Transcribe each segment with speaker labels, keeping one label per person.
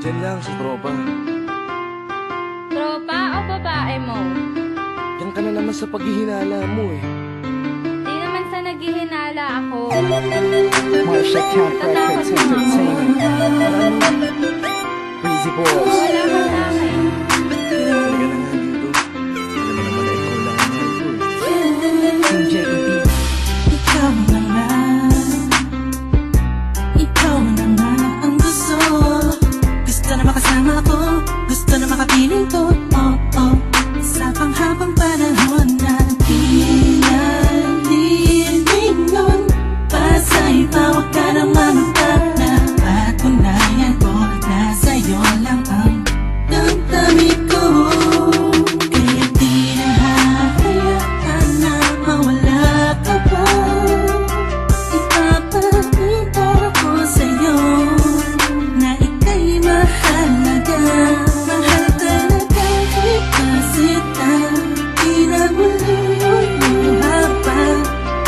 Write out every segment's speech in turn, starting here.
Speaker 1: Dyan lang sa tropa.
Speaker 2: Tropa o babae mo?
Speaker 1: Yan ka na naman sa paghihinala mo eh.
Speaker 2: Di naman sa naghihinala ako.
Speaker 3: Marsha Camp
Speaker 2: Tatakot
Speaker 3: Records
Speaker 2: mo ako.
Speaker 3: Entertainment. Breezy Boys.
Speaker 2: Wala ka sa akin.
Speaker 1: Halika na nga dito. Alam mo naman na ikaw lang ang mahal ko eh.
Speaker 3: Team JEB.
Speaker 4: Ikaw na nga, ikaw na nga ang gusto. Gusto na makasama ko, gusto na makapiling ko. Oh, oh, sa panghabang panahon na pinalilingon. Pasa'y tawag ka ng manuntak na patunayan ko na sa'yo lang ang damdamin ko. Kaya di na hahayaan na mawala ka pa. Ipapakita ko sa'yo na ika'y mahalaga. Mahal talaga kita sita. Di na muli umuhaba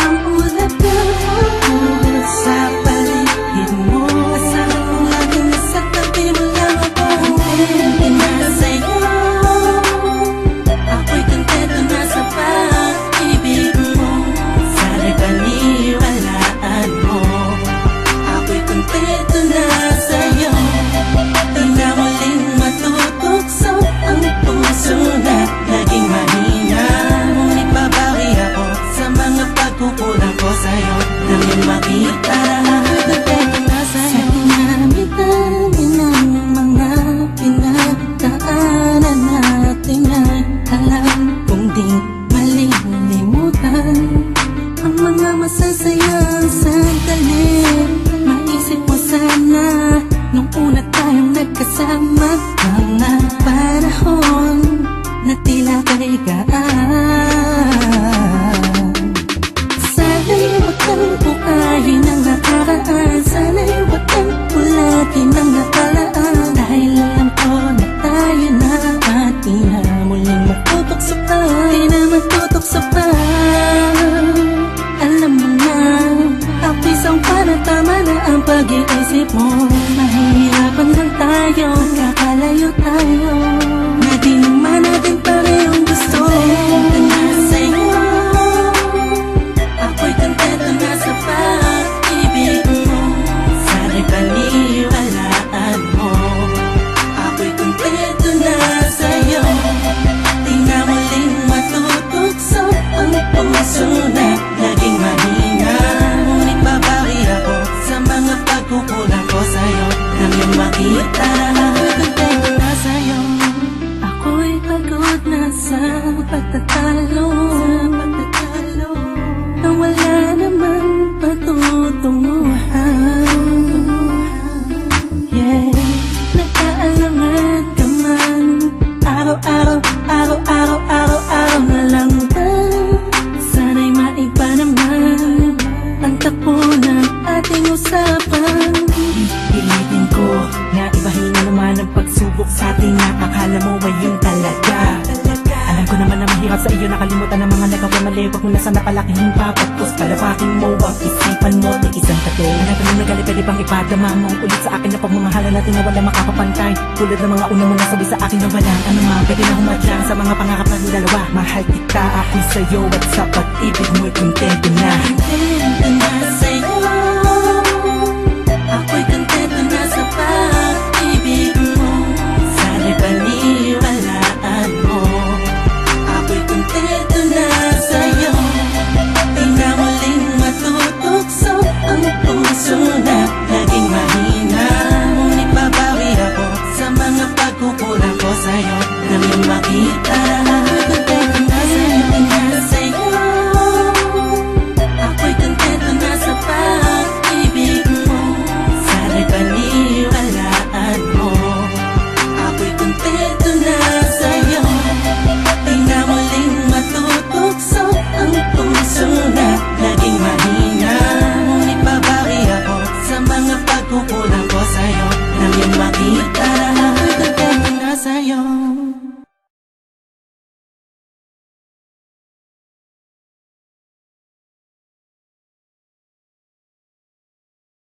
Speaker 4: ang ulaga sa paligid mo. Asahan mo laging nasa tabi mo lang ako. Kontento na sa'yo, ako'y kontento na sa pag-ibig mo. Sana'y paniwalaan mo, ako'y kontento na sa'yo. Di na muling matutukso ang puso na naging mahina. Ngunit babawi ako sa mga pagkukulang ko sa'yo. Nang iyong makita, kontento na sa'yo. Sa dinami-dami ng mga pinagdaanan natin ay alam kong di malilimutan ang mga masasayang sandali. Maisip mo sana nung una tayong nagkasama, mga panahon na tila kay gaan. Sana'y huwag kang bukayin ang nakaraan. Sana'y huwag kang ulatin ang nakalaan. Dahil alam ko na tayo na at di na muling matutokso pa. Di na matutokso pa. Alam mo na, ako'y sangpa na tama na ang pag-iisip mo. Mahihirapan lang tayo, kakalayo tayo, na di naman natin parehong gusto. Kontento na sa'yo, ako'y kontento na sa pag-ibig mo. Sana'y paniwalaan mo, ako'y kontento na sa'yo. Di na muling matutukso ang puso na naging mahina. Ngunit babawi ako sa mga pagkukulang ko sa'yo. Nang iyong makita, ako'y kontento na sa'yo. Ako'y pagod na sa pagtatalo, na wala namang patutunguhan. Yeah, nagkaalangan ka man. Araw-araw, araw-araw, araw-araw na lang ba? Sana'y maiba naman ang takbo ng ating usapan. Pilitin ko na ibahin na naman ang pagsubok sa ating akala mo ay yun talaga. Alam ko naman na mahirap sa iyo nakalimutan ang mga nagawa mali. Huwag mo na sana palakihin pa, pagpos palapakin mo ang isipan mo. Tikisan ka to, alam ko nung nagali pwede bang ipadama mo ulit sa akin na pagmamahalan natin na wala makakapantay. Tulad ng mga unang mo nasabi sa akin na walang ano man. Pwede na humadlang sa mga pangarap natin dalawa. Mahal kita, ako'y sa'yo at sa pag-ibig mo'y kontento na. Kontento na sa'yo, ako'y kontento na sa pag-ibig mo. Sana'y paniwalaan mo, ako'y kontento na sa'yo. Di na muling matutukso ang puso